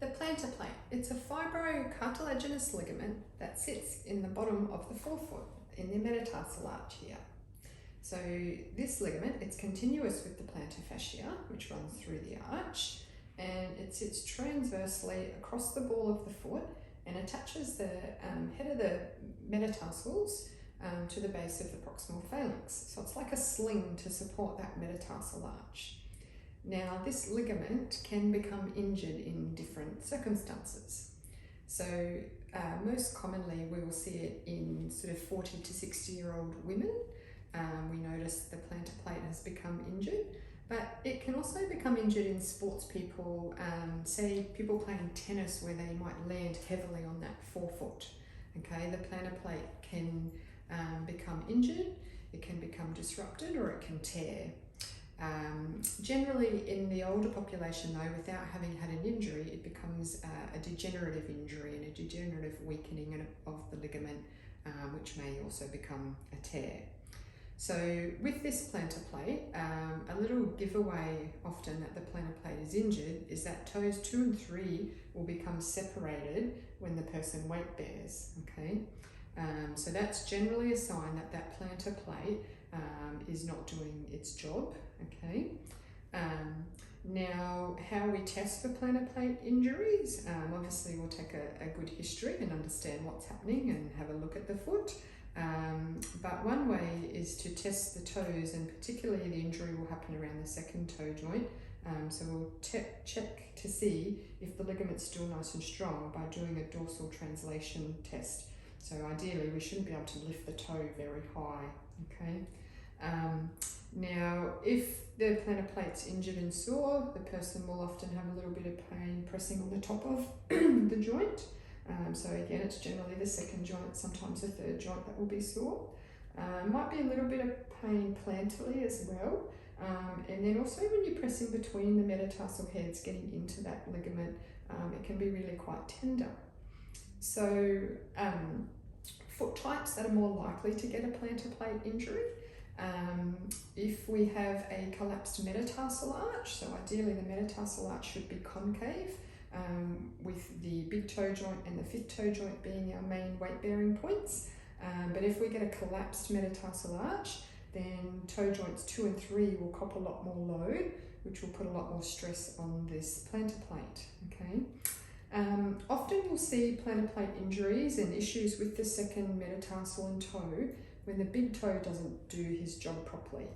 The plantar plate, it's a fibrocartilaginous ligament that sits in the bottom of the forefoot in the metatarsal arch here. So this ligament, it's continuous with the plantar fascia, which runs through the arch, and it sits transversely across the ball of the foot and attaches the head of the metatarsals to the base of the proximal phalanx. So it's like a sling to support that metatarsal arch. Now, this ligament can become injured in different circumstances. So most commonly we will see it in sort of 40 to 60-year-old women. We notice the plantar plate has become injured, but it can also become injured in sports people, say people playing tennis where they might land heavily on that forefoot. Okay, the plantar plate can become injured, it can become disrupted, or it can tear. Generally in the older population though, without having had an injury, it becomes a degenerative injury and a degenerative weakening of the ligament, which may also become a tear. So with this plantar plate, a little giveaway often that the plantar plate is injured is that toes 2 and 3 will become separated when the person weight bears, okay? So that's generally a sign that that plantar plate is not doing its job, okay? Now, how we test for plantar plate injuries, obviously we'll take a good history and understand what's happening and have a look at the foot. But one way is to test the toes, and particularly the injury will happen around the second toe joint. So we'll check to see if the ligament's still nice and strong by doing a dorsal translation test. So ideally we shouldn't be able to lift the toe very high, okay? Now, if the plantar plate's injured and sore, the person will often have a little bit of pain pressing on the top of the joint. So again, it's generally the second joint, sometimes the third joint that will be sore. Might be a little bit of pain plantally as well. And then also when you're pressing between the metatarsal heads, getting into that ligament, it can be really quite tender. So foot types that are more likely to get a plantar plate injury. If we have a collapsed metatarsal arch, so ideally the metatarsal arch should be concave, with the big toe joint and the fifth toe joint being our main weight bearing points. But if we get a collapsed metatarsal arch, then toe joints 2 and 3 will cop a lot more load, which will put a lot more stress on this plantar plate, okay? Often you'll see plantar plate injuries and issues with the second metatarsal and toe when the big toe doesn't do his job properly.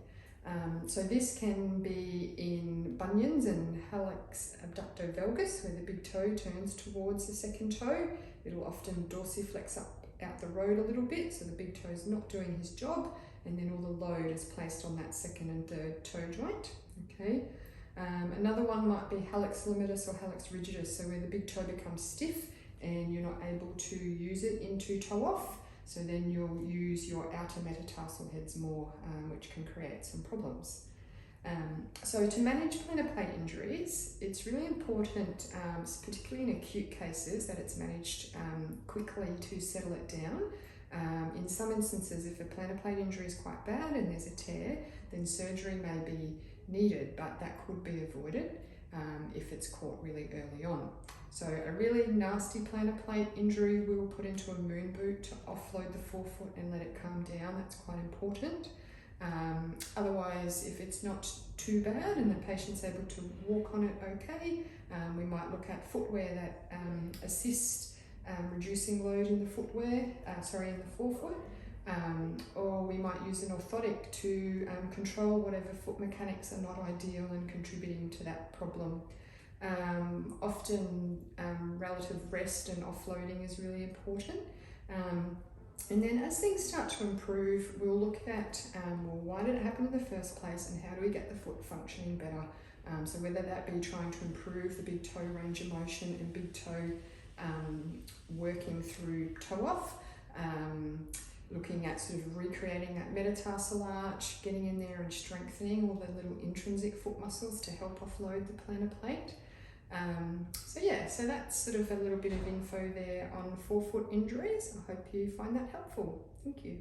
So this can be in bunions and Hallux Abductor Valgus, where the big toe turns towards the second toe. It'll often dorsiflex out the road a little bit, so the big toe is not doing his job, and then all the load is placed on that second and third toe joint, okay? Another one might be hallux limitus or hallux rigidus, so where the big toe becomes stiff and you're not able to use it into toe off, so then you'll use your outer metatarsal heads more, which can create some problems. So to manage plantar plate injuries, it's really important, particularly in acute cases, that it's managed quickly to settle it down. In some instances, if a plantar plate injury is quite bad and there's a tear, then surgery may be needed, but that could be avoided if it's caught really early on. So a really nasty plantar plate injury we will put into a moon boot to offload the forefoot and let it calm down. That's quite important. Otherwise, if it's not too bad and the patient's able to walk on it okay, we might look at footwear that assist reducing load in the in the forefoot, or we might use an orthotic to control whatever foot mechanics are not ideal and contributing to that problem. Often relative rest and offloading is really important. And then as things start to improve, we'll look at, well, why did it happen in the first place and how do we get the foot functioning better? So whether that be trying to improve the big toe range of motion and big toe working through toe off, looking at sort of recreating that metatarsal arch, getting in there and strengthening all the little intrinsic foot muscles to help offload the plantar plate. So that's sort of a little bit of info there on forefoot injuries. I hope you find that helpful. Thank you.